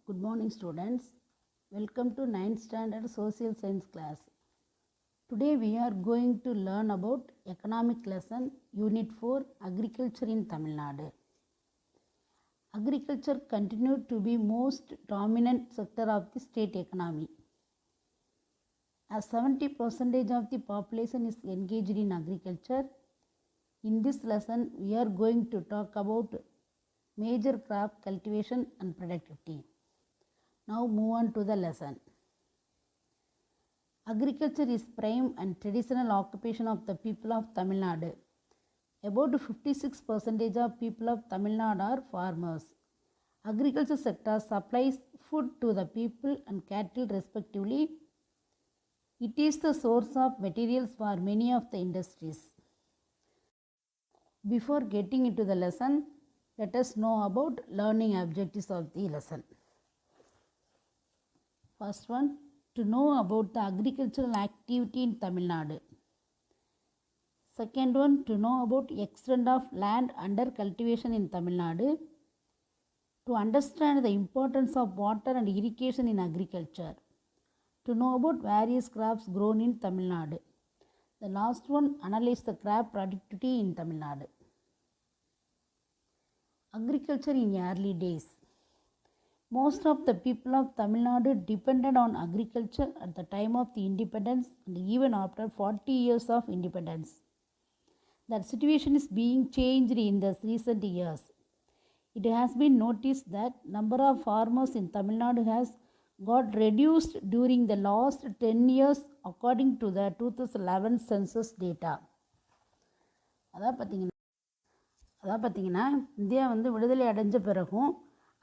Good morning students. Welcome to 9th standard social science class. Today we are going to learn about economic lesson unit 4 agriculture in Tamil Nadu. Agriculture continued to be most dominant sector of the state economy. As 70% of the population is engaged in agriculture, in this lesson we are going to talk about major crop cultivation and productivity. Now move on to the lesson. Agriculture is prime and traditional occupation of the people of Tamil Nadu. About 56% of people of Tamil Nadu are farmers. Agriculture sector supplies food to the people and cattle respectively. It is the source of materials for many of the industries. Before getting into the lesson, let us know about learning objectives of the lesson. First one, to know about the agricultural activity in Tamil Nadu. Second one, to know about extent of land under cultivation in Tamil Nadu. To understand the importance of water and irrigation in agriculture. To know about various crops grown in Tamil Nadu. The last one, analyze the crop productivity in Tamil Nadu. Agriculture in early days. Most of the people of Tamil Nadu depended on agriculture at the time of the independence and even after 40 years of independence. That situation is being changed in the recent years. It has been noticed that number of farmers in Tamil Nadu has got reduced during the last 10 years according to the 2011 census data. அதான் பார்த்தீங்கன்னா India விடுதலை அடைஞ்ச பிறகும்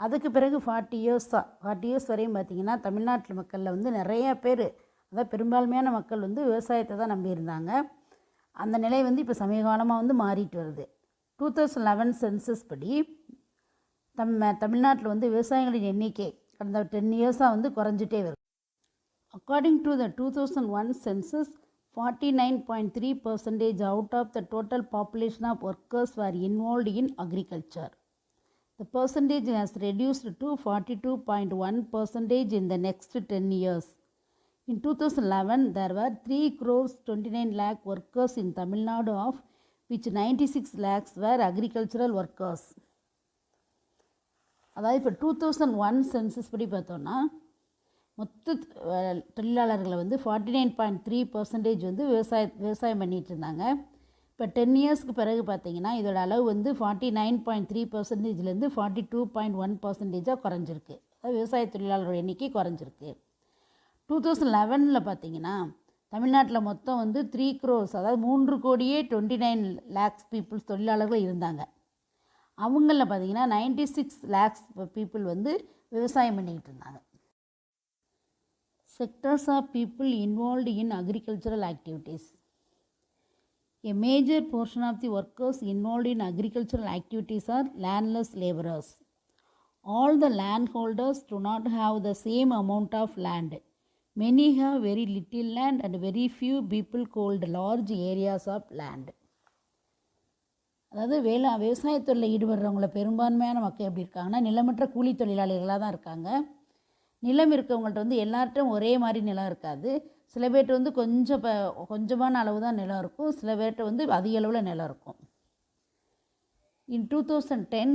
அதுக்கு பிறகு 40 years வரையும் பார்த்திங்கன்னா தமிழ்நாட்டில் மக்களில் நிறைய பேர் அதாவது பெரும்பான்மையான மக்கள் விவசாயத்தை தான் நம்பியிருந்தாங்க. அந்த நிலை இப்போ சமீப காலமாக மாறிட்டு வருது. 2011 சென்சஸ் படி தமிழ்நாட்டில் விவசாயிகளின் எண்ணிக்கை கடந்த 10 இயர்ஸாக குறைஞ்சிட்டே வருது. According to the 2001 census 49.3% out of the total population of workers were involved in agriculture. The percentage has reduced to 42.1% in the next 10 years. In 2011, there were 3,29 lakh workers in Tamil Nadu, of which 96 lakhs were agricultural workers. அதாவது இப்போ 2001 census படி பார்த்தோன்னா மொத்த தொழிலாளர்களை 49.3% விவசாயம் பண்ணிகிட்டு இருந்தாங்க. இப்போ 10 இயர்ஸ்க்கு பிறகு பார்த்திங்கன்னா இதோட அளவு 49.3%லேருந்து 42.1%ஆக குறைஞ்சிருக்கு. அதாவது விவசாய தொழிலாளரோட எண்ணிக்கை குறைஞ்சிருக்கு. 2011 பார்த்திங்கன்னா தமிழ்நாட்டில் மொத்தம் 3 crores அதாவது 3,29 lakhs பீப்புள்ஸ் தொழிலாளர்கள் இருந்தாங்க. அவங்களில் பார்த்திங்கன்னா 96 lakhs பீப்புள் விவசாயம் பண்ணிக்கிட்டு இருந்தாங்க. Sectors of people involved in agricultural activities. A major portion of the workers involved in agricultural activities are landless laborers. All the landholders do not have the same amount of land. Many have very little land and very few people hold large areas of land. அதாவது விவசாயத்தில் ஈடுபடுறவங்கள பெரும்பான்மையான மக்கள் எப்படி இருக்காங்கன்னா நிலமற்ற கூலி தொழிலாளிகளாக தான் இருக்காங்க. நிலம் இருக்கவங்கள்ட்ட எல்லார்ட்டும் ஒரே மாதிரி நிலம் இருக்காது. சில பேர்கிட்ட கொஞ்சமான அளவு தான் நிலம் இருக்கும், சில பேர்கிட்ட அதிக அளவில் நிலம் இருக்கும். In 2010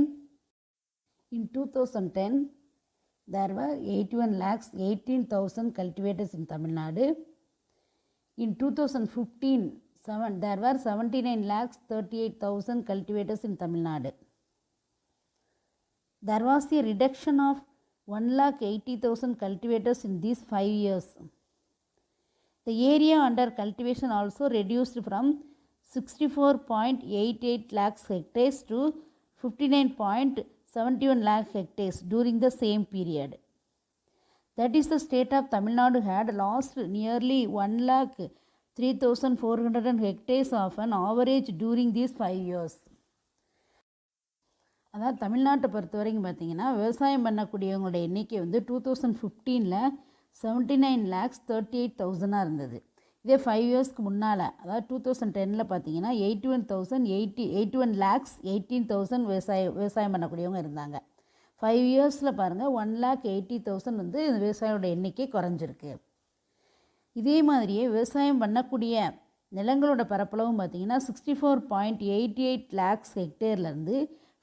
there were 81,18,000 cultivators in Tamil Nadu. In 2015 there were 79,38,000 cultivators in Tamil Nadu. There was a reduction of 1,80,000 cultivators in these 5 years. The area under cultivation also reduced from 64.88 lakhs hectares to 59.71 lakh hectares during the same period. That is, the state of Tamil Nadu had lost nearly 1,03,400 hectares of an average during these 5 years. அதாவது தமிழ்நாட்டை பொறுத்த வரைக்கும் பார்த்திங்கன்னா விவசாயம் பண்ணக்கூடியவங்களோட எண்ணிக்கை 2015 79,38,000 இருந்தது. இதே 5 இயர்ஸ்க்கு முன்னால் அதாவது 2010 பார்த்திங்கன்னா 81,18,000 விவசாயம் பண்ணக்கூடியவங்க இருந்தாங்க. 5 இயர்ஸில் பாருங்கள் 1,80,000 வந்து விவசாயியோட எண்ணிக்கை குறைஞ்சிருக்கு. இதே மாதிரியே விவசாயம் பண்ணக்கூடிய நிலங்களோட பரப்பளவும் பார்த்திங்கன்னா 64.88 லேக்ஸ் ஹெக்டேர்லேருந்து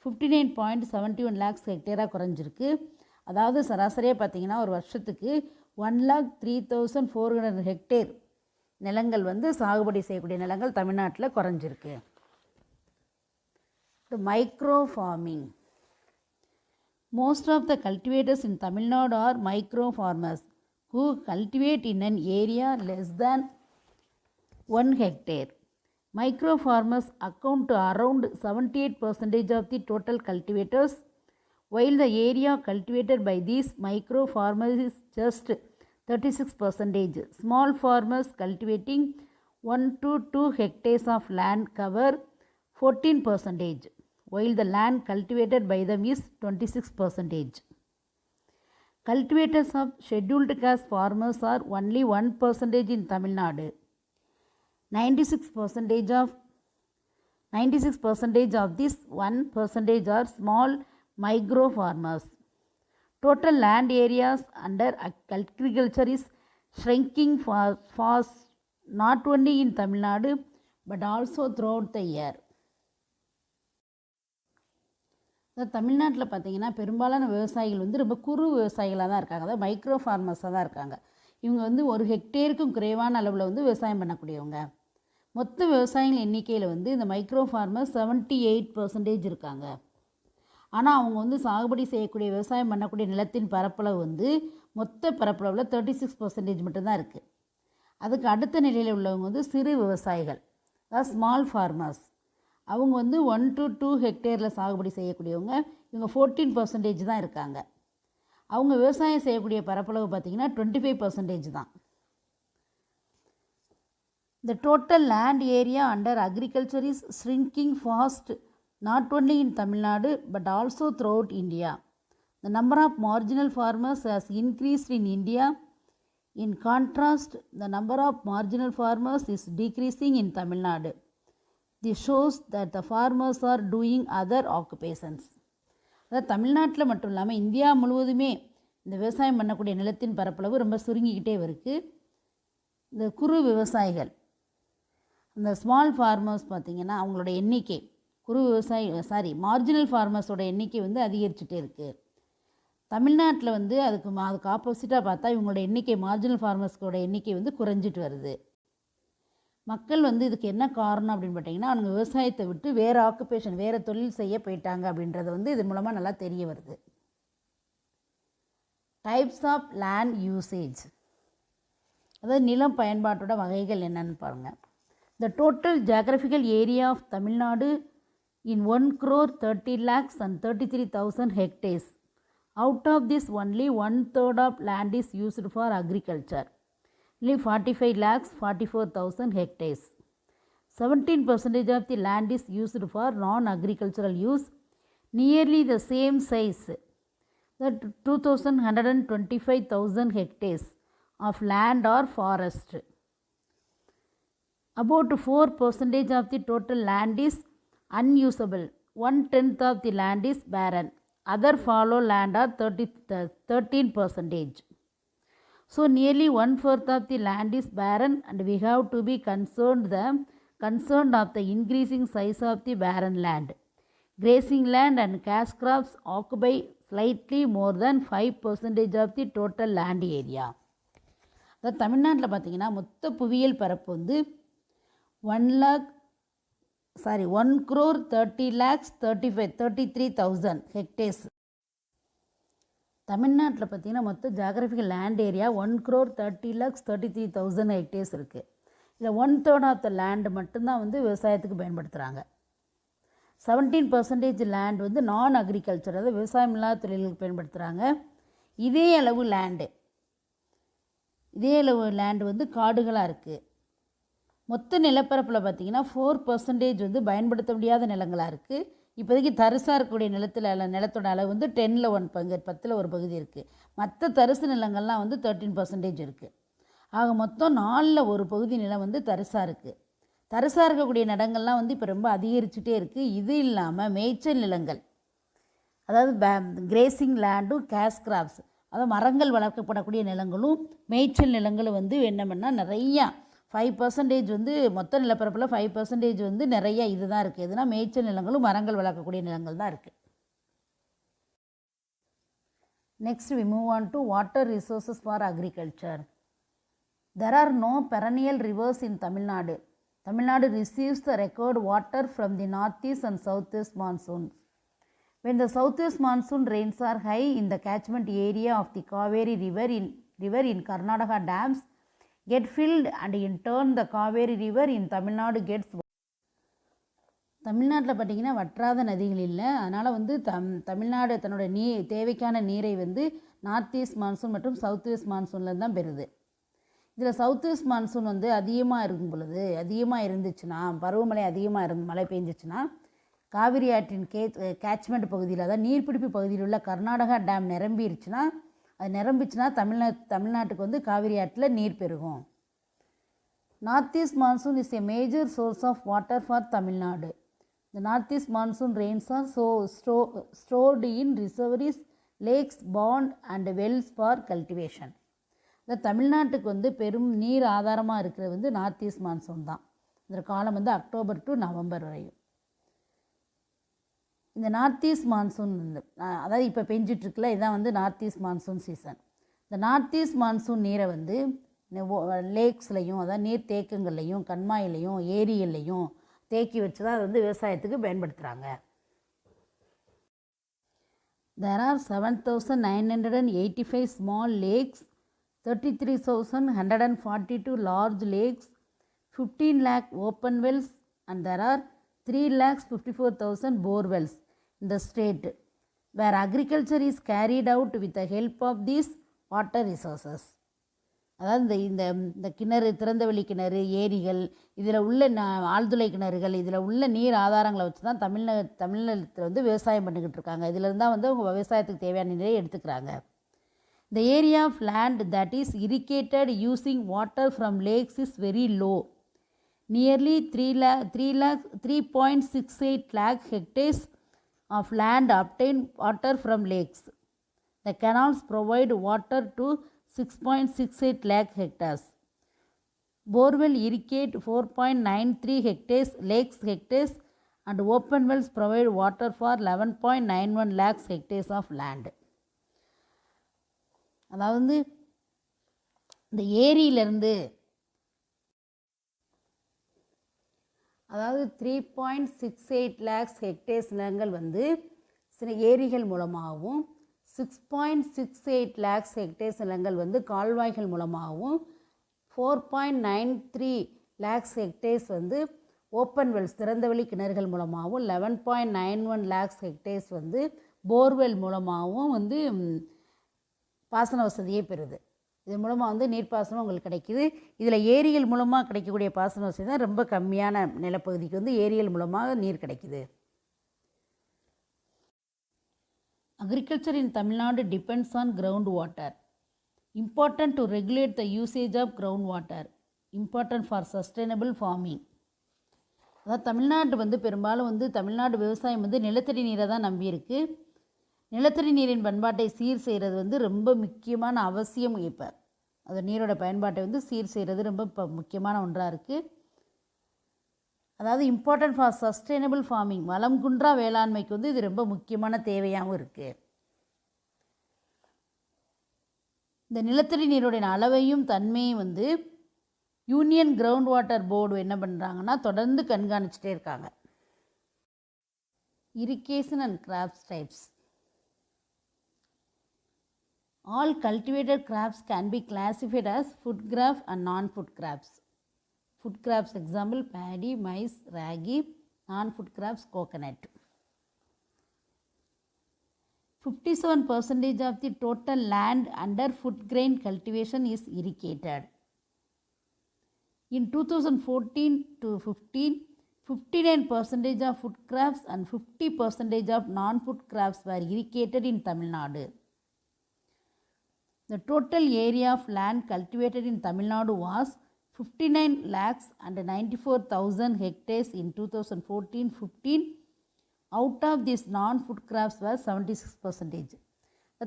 59.71 லேக்ஸ் ஹெக்டேராக குறைஞ்சிருக்கு. அதாவது சராசரியாக பார்த்திங்கன்னா ஒரு வருஷத்துக்கு 1,03,400 ஹெக்டேர் நிலங்கள் வந்து சாகுபடி செய்யக்கூடிய நிலங்கள் தமிழ்நாட்டில் குறைஞ்சிருக்கு. Micro farming. Most of the cultivators in Tamil Nadu are micro farmers who cultivate in an area less than 1 hectare. Micro farmers account to around 78% of the total cultivators, while the area cultivated by these micro farmers is just 36%. Small farmers cultivating 1 to 2 hectares of land cover 14%. while the land cultivated by them is 26%. Cultivators of scheduled caste farmers are only 1% in Tamil Nadu. 96% of this 1% are small micro farmers. Total land areas under agriculture is shrinking fast, not only in Tamil Nadu but also throughout the year. தமிழ்நாட்டில் பார்த்திங்கன்னா பெரும்பாலான விவசாயிகள் வந்து ரொம்ப குறு விவசாயிகளாக தான் இருக்காங்க, அதாவது மைக்ரோ ஃபார்மர்ஸாக தான் இருக்காங்க. இவங்க வந்து 1 ஹெக்டேருக்கும் குறைவான அளவில் வந்து விவசாயம் பண்ணக்கூடியவங்க. மொத்த விவசாயிகள் எண்ணிக்கையில் வந்து இந்த மைக்ரோ ஃபார்மர்ஸ் 78% இருக்காங்க. ஆனால் அவங்க வந்து சாகுபடி செய்யக்கூடிய விவசாயம் பண்ணக்கூடிய நிலத்தின் பரப்பளவு வந்து மொத்த பரப்பளவில் 36% மட்டும்தான் இருக்குது. அதுக்கு அடுத்த நிலையில் உள்ளவங்க வந்து சிறு விவசாயிகள், அதாவது ஸ்மால் ஃபார்மர்ஸ். அவங்க வந்து 1 to 2 ஹெக்டேரில் சாகுபடி செய்யக்கூடியவங்க. இவங்க 14% தான் இருக்காங்க. அவங்க விவசாயம் செய்யக்கூடிய பரப்பளவு பார்த்திங்கன்னா 25% தான். The total land area under agriculture is shrinking fast, not only in Tamil Nadu but also throughout India. The number of marginal farmers has increased in India. In contrast, the number of marginal farmers is decreasing in Tamil Nadu. This shows that the farmers are doing other occupations. அதாவது தமிழ்நாட்டில் மட்டும் இல்லாமல் India முழுவதுமே இந்த விவசாயம் பண்ணக்கூடிய நிலத்தின் பரப்பளவு ரொம்ப சுருங்கிக்கிட்டே இருக்குது. இந்த குறு விவசாயிகள், இந்த ஸ்மால் ஃபார்மர்ஸ் பார்த்திங்கன்னா அவங்களோட எண்ணிக்கை, மார்ஜினல் ஃபார்மர்ஸோட எண்ணிக்கை வந்து அதிகரிச்சுட்டே இருக்குது. தமிழ்நாட்டில் வந்து அதுக்கு ஆப்போசிட்டாக பார்த்தா இவங்களோட எண்ணிக்கை, மார்ஜினல் ஃபார்மர்ஸோட எண்ணிக்கை வந்து குறைஞ்சிட்டு வருது. மக்கள் வந்து இதுக்கு என்ன காரணம் அப்படின்னு பார்த்தீங்கன்னா, அவங்க விவசாயத்தை விட்டு வேறு ஆக்குபேஷன், வேறு தொழில் செய்ய போயிட்டாங்க அப்படின்றது வந்து இது மூலமாக நல்லா தெரிய வருது. டைப்ஸ் ஆஃப் லேண்ட் யூசேஜ், அதாவது நிலம் பயன்பாட்டோட வகைகள் என்னன்னு பாருங்கள். The total geographical area of Tamil Nadu in 1,30,33,000 hectares. Out of this, only 1/3 of land is used for agriculture. 45,44,000 hectares. 17% of the land is used for non-agricultural use, nearly the same size, that 2,125,000 hectares of land or forest. About 4% of the total land is unusable. 1/10 of the land is barren. Other fallow land are 13%. So nearly 1/4 of the land is barren, and we have to be concerned of the increasing size of the barren land. Grazing land and cash crops occupy slightly more than 5% of the total land area. அதாவது தமிழ்நாட்டில் பார்த்திங்கன்னா மொத்த புவியியல் பரப்பு வந்து 1,30,33,000 hectares. தமிழ்நாட்டில் பார்த்திங்கன்னா மொத்த ஜியாகிரபிக்கல் லேண்ட் ஏரியா 1,30,33,000 hectares இருக்குது. இதில் 1/3 ஆஃப் த லேண்டு மட்டும்தான் வந்து விவசாயத்துக்கு பயன்படுத்துகிறாங்க. 17% லேண்ட் வந்து நான் அக்ரிகல்ச்சர், அதாவது விவசாயம் இல்லாத தொழில்களுக்கு பயன்படுத்துகிறாங்க. இதே அளவு லேண்டு வந்து காடுகளாக இருக்குது. மொத்த நிலப்பரப்பில் பார்த்திங்கன்னா 4% வந்து பயன்படுத்த முடியாத நிலங்களாக இருக்குது. இப்போதைக்கு தரிசாக இருக்கக்கூடிய நிலத்தோட அளவு வந்து 10ல் 1 பங்கு, 10ல் 1 பகுதி இருக்குது. மற்ற தரிசு நிலங்கள்லாம் வந்து 13% இருக்குது. ஆக மொத்தம் 4ல் 1 பகுதி நிலம் வந்து தரிசாக இருக்குது. தரிசாக இருக்கக்கூடிய நிலங்கள்லாம் வந்து இப்போ ரொம்ப அதிகரிச்சுட்டே இருக்குது. இது இல்லாமல் மேய்ச்சல் நிலங்கள், அதாவது கிரேசிங் லேண்டும் கேஷ் கிராப்ஸ், அதாவது மரங்கள் வளர்க்கப்படக்கூடிய நிலங்களும் மேய்ச்சல் நிலங்களும் வந்து என்ன பண்ணால் நிறையா 5% வந்து மொத்த நிலப்பரப்பில் 5% வந்து நிறைய இது தான் இருக்குது. எதுனா மேய்ச்சல் நிலங்களும் மரங்கள் வளர்க்கக்கூடிய நிலங்கள் தான் இருக்குது. Next we move on to water resources for agriculture. There are no perennial rivers in Tamil Nadu. Tamil Nadu receives the record water from the northeast and southwest monsoons. When the southwest monsoon rains are high in the catchment area of the Kaveri river in Karnataka dams get filled, and in turn the Kaveri river in Tamil Nadu gets. தமிழ்நாட்டில் பார்த்திங்கன்னா வற்றாத நதிகள் இல்லை. அதனால் வந்து தமிழ்நாடு தன்னோட தேவைக்கான நீரை வந்து நார்த் ஈஸ்ட் மான்சூன் மற்றும் சவுத் வெஸ்ட் மான்சூனில் தான் பெறுது. இதில் சவுத் வெஸ்ட் மான்சூன் வந்து அதிகமாக இருந்துச்சுன்னா, பருவமழை அதிகமாக மழை பெஞ்சிச்சுன்னா காவிரி ஆற்றின் கேட்ச்மெண்ட் பகுதியில், அதாவது நீர்பிடிப்பு பகுதியில் உள்ள கர்நாடகா டேம் நிரம்பிச்சுன்னா தமிழ்நாட்டுக்கு வந்து காவிரி ஆற்றில் நீர் பெருகும். Northeast monsoon is a major source of water for Tamil Nadu. The northeast monsoon rains are stored in reservoirs, lakes, pond and wells for cultivation. இந்த தமிழ்நாட்டுக்கு வந்து பெரும் நீர் ஆதாரமாக இருக்கிறது வந்து நார்த் ஈஸ்ட் மான்சூன் தான். இதோட காலம் வந்து அக்டோபர் டு நவம்பர் வரையும். இந்த நார்த் ஈஸ்ட் மான்சூன் வந்து அதாவது இப்போ பெஞ்சிட்ருக்குல இதுதான் வந்து நார்த் ஈஸ்ட் மான்சூன் சீசன். இந்த நார்த் ஈஸ்ட் மான்சூன் நீரை வந்து லேக்ஸ்லையும், அதாவது நீர் தேக்கங்கள்லையும், கண்மாயிலையும், ஏரிகள்லையும் தேக்கி வச்சு தான் அது வந்து விவசாயத்துக்கு பயன்படுத்துகிறாங்க. There are 7,985 small lakes, 33,142 large lakes, 15 lakh open wells, and there are 3,54,000 bore wells in the state, where agriculture is carried out with the help of these water resources. அதாவது இந்த கிணறு, திறந்தவெளி கிணறு, ஏரிகள், இதில் உள்ள ஆழ்துளை கிணறுகள், இதில் உள்ள நீர் ஆதாரங்களை வச்சு தான் தமிழ்நாட்டில் வந்து விவசாயம் பண்ணிக்கிட்டு இருக்காங்க. இதில் இருந்தால் வந்து அவங்க விவசாயத்துக்கு தேவையான நீரை எடுத்துக்கிறாங்க. The area of land that is irrigated using water from lakes is very low. Nearly 3.68 lakh hectares of land obtain water from lakes. The canals provide water to 6.68 lakh hectares. Borewell irrigate 4.93 lakes hectares, and open wells provide water for 11.91 lakhs hectares of land. அதாவது இந்த ஏரியிலேருந்து, அதாவது 3.68 lakhs hectares நிலங்கள் வந்து சில ஏரிகள் மூலமாகவும், 6.68 lakhs hectares நிலங்கள் வந்து கால்வாய்கள் மூலமாகவும், 4.93 lakhs hectares வந்து ஓப்பன் வெல்ஸ் திறந்தவெளி கிணறுகள் மூலமாகவும், 11.91 lakhs hectares வந்து போர்வெல் மூலமாகவும் வந்து பாசன வசதியே பெறுது. இது மூலமாக வந்து நீர்ப்பாசனம் உங்களுக்கு கிடைக்கிது. இதில் ஏரிகள் மூலமாக கிடைக்கக்கூடிய பாசன வசதி தான் ரொம்ப கம்மியான நிலப்பகுதிக்கு வந்து ஏரிகள் மூலமாக நீர் கிடைக்கிது. Agriculture in Tamil Nadu depends on groundwater. Important to regulate the usage of groundwater. Important for sustainable farming. அதாவது தமிழ்நாடு வந்து பெரும்பாலும் வந்து தமிழ்நாடு விவசாயம் வந்து நிலத்தடி நீரை தான் நம்பியிருக்கு. நிலத்தடி நீரின் பயன்பாட்டை சீர் செய்கிறது வந்து ரொம்ப முக்கியமான அவசியம். இப்போ அது நீரோட பயன்பாட்டை வந்து சீர் செய்கிறது ரொம்ப முக்கியமான ஒன்றாக இருக்குது. அதாவது இம்பார்ட்டன்ட் ஃபார் சஸ்டைனபிள் ஃபார்மிங், வளம் குன்றா வேளாண்மைக்கு வந்து இது ரொம்ப முக்கியமான தேவையாகவும் இருக்குது. இந்த நிலத்தடி நீருடைய அளவையும் தன்மையும் வந்து யூனியன் கிரவுண்ட் வாட்டர் போர்டு என்ன பண்ணுறாங்கன்னா தொடர்ந்து கண்காணிச்சுட்டே இருக்காங்க. Irrigation and crops types. All cultivated crops can be classified as food crop and non-food crops. Food crops example paddy, maize, ragi. Non-food crops coconut. 57% of the total land under food grain cultivation is irrigated. In 2014 to 15, 59% of food crops and 50% of non-food crops were irrigated in Tamil Nadu. The total area of land cultivated in Tamil Nadu was 59,94,000 hectares in 2014-15, out of this non food crops were 76%.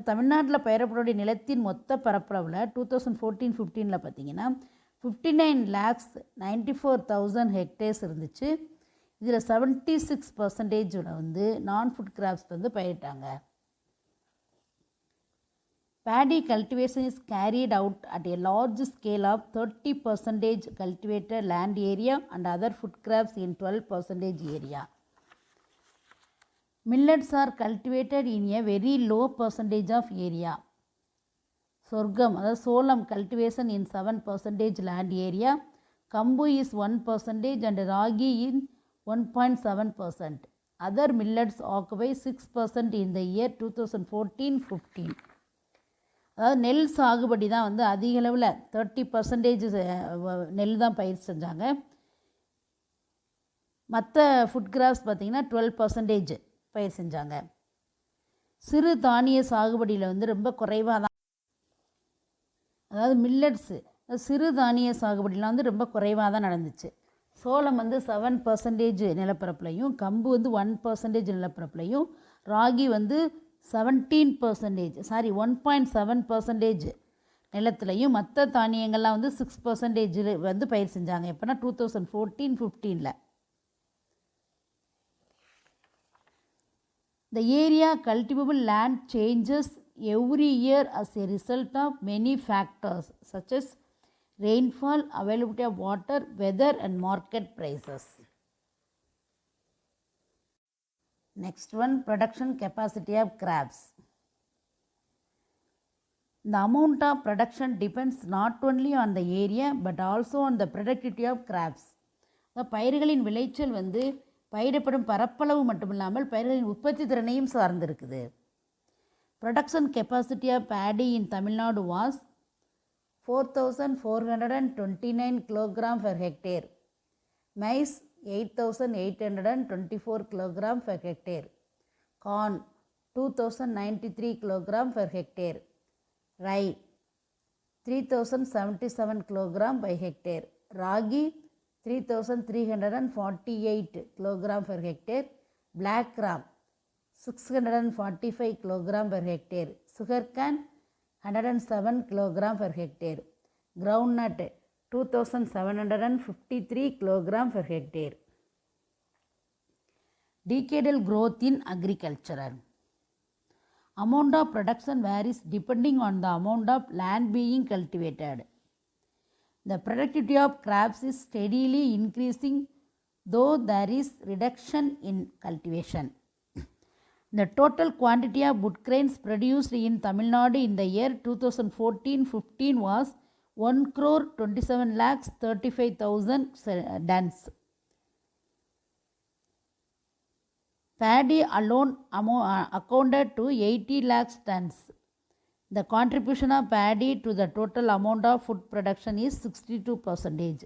தமிழ்நாட்டில் பயிரப்படக்கூடிய நிலத்தின் மொத்த பரப்பளவில் 2014-15 பார்த்தீங்கன்னா 59,94,000 hectares இருந்துச்சு. இதில் 76% வந்து நான் food graphs வந்து பயிரிட்டாங்க. Paddy cultivation is carried out at a large scale of 30% cultivated land area and other food crops in 12% area. Millets are cultivated in a very low percentage of area. Sorghum, solam cultivation in 7% land area. Kambu is 1% and ragi in 1.7%. Other millets occupy 6% in the year 2014-15. அதாவது நெல் சாகுபடி தான் வந்து அதிக அளவில் 30% நெல் தான் பயிர் செஞ்சாங்க. மற்ற ஃபுட் கிராப்ஸ் பார்த்திங்கன்னா 12% பயிர் செஞ்சாங்க. சிறு தானிய சாகுபடியில் வந்து ரொம்ப குறைவாக தான், அதாவது மில்லட்ஸு சிறு தானிய சாகுபடியில் வந்து ரொம்ப குறைவாக தான் நடந்துச்சு. சோளம் வந்து 7% நிலப்பரப்புலையும், கம்பு வந்து 1% நிலப்பரப்புலையும், ராகி வந்து 1.7% நிலத்துலையும், மற்ற தானியங்கள்லாம் வந்து 6% வந்து பயிர் செஞ்சாங்க. எப்போனா 2014-15. The area cultivable land changes every year as a result of many factors such as rainfall, availability of water, weather and market prices. Next one, production capacity of crops. The amount of production depends not only on the area but also on the productivity of crops. பயிர்களின் விளைச்சல் வந்து பயிரிடப்படும் பரப்பளவு மட்டுமில்லாமல் பயிர்களின் உற்பத்தி திறனையும் சார்ந்திருக்குது. Production capacity of paddy in Tamilnadu was 4,429 kg per hectare. Maize 8,824 kg per hectare. Corn 2,093 kg per hectare. Rye 3,077 kg by hectare. Ragi 3,348 kg per hectare. Black gram 645 kg per hectare. Sugarcane 107 kg per hectare. Groundnut 2,753 kg per hectare. Decadal growth in agriculture. Amount of production varies depending on the amount of land being cultivated. The productivity of crops is steadily increasing though there is reduction in cultivation. The total quantity of wood grains produced in Tamil Nadu in the year 2014-15 was 1,27,35,000 tons. Paddy alone accounted to 80 lakhs tons. The contribution of paddy to the total amount of food production is 62%.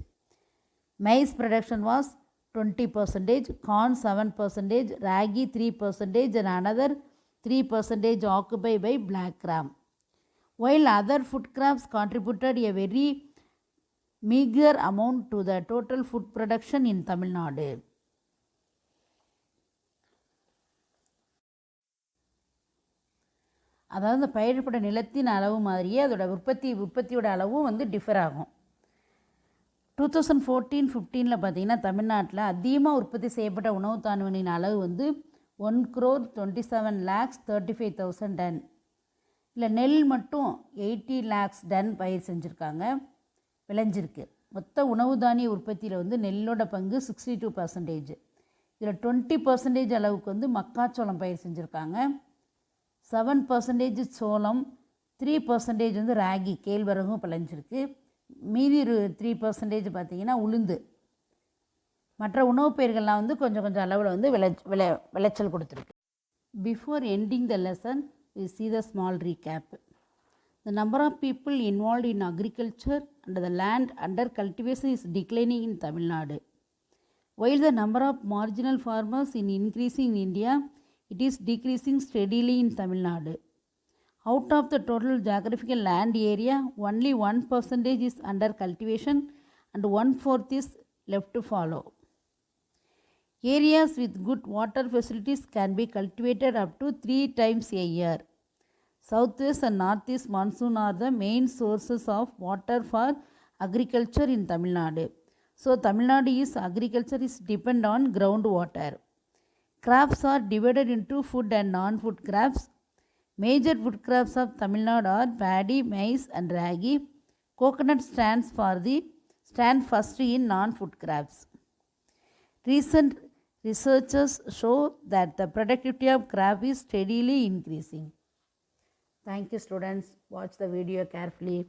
Maize production was 20%, corn 7%, ragi 3% and another 3% occupied by black gram. While other food crops contributed a very meager amount to the total food production in Tamil Nadu. அதாவது இந்த பயிரிடப்பட்ட நிலத்தின் அளவு மாதிரியே அதோட உற்பத்தியோட அளவும் வந்து differ ஆகும். 2014-15 பார்த்தீங்கன்னா தமிழ்நாட்டில் அதிகமாக உற்பத்தி செய்யப்பட்ட உணவு தானியங்களின் அளவு வந்து 1,27,35,000 டன். இல்லை நெல் மட்டும் 80 lakhs டன் பயிர் செஞ்சுருக்காங்க, விளைஞ்சிருக்கு. மொத்த உணவு தானிய உற்பத்தியில் வந்து நெல்லோட பங்கு 62%. இதில் 20% அளவுக்கு வந்து மக்காச்சோளம் பயிர் செஞ்சுருக்காங்க, 7% சோளம், 3% வந்து ராகி கேழ்வரகும் விளைஞ்சிருக்கு. மீதி 3% பார்த்திங்கன்னா உளுந்து. மற்ற உணவுப் பயிர்கள்லாம் வந்து கொஞ்சம் அளவில் வந்து விளைச்சல் கொடுத்துருக்கு. Before ending the lesson we see the small recap. The number of people involved in agriculture and the land under cultivation is declining in Tamil Nadu. While the number of marginal farmers is increasing in India, it is decreasing steadily in Tamil Nadu. Out of the total geographical land area, only 1% is under cultivation and 1/4 is left to follow. Areas with good water facilities can be cultivated up to 3 times a year. Southwest and northeast monsoon are the main sources of water for agriculture in Tamil Nadu. So Tamil Nadu agriculture is depend on groundwater. Crops are divided into food and non-food crops. Major food crops of Tamil Nadu are paddy, maize and ragi. Coconut stands first in non-food crops. Recent researchers show that the productivity of crop is steadily increasing. Thank you students. Watch the video carefully.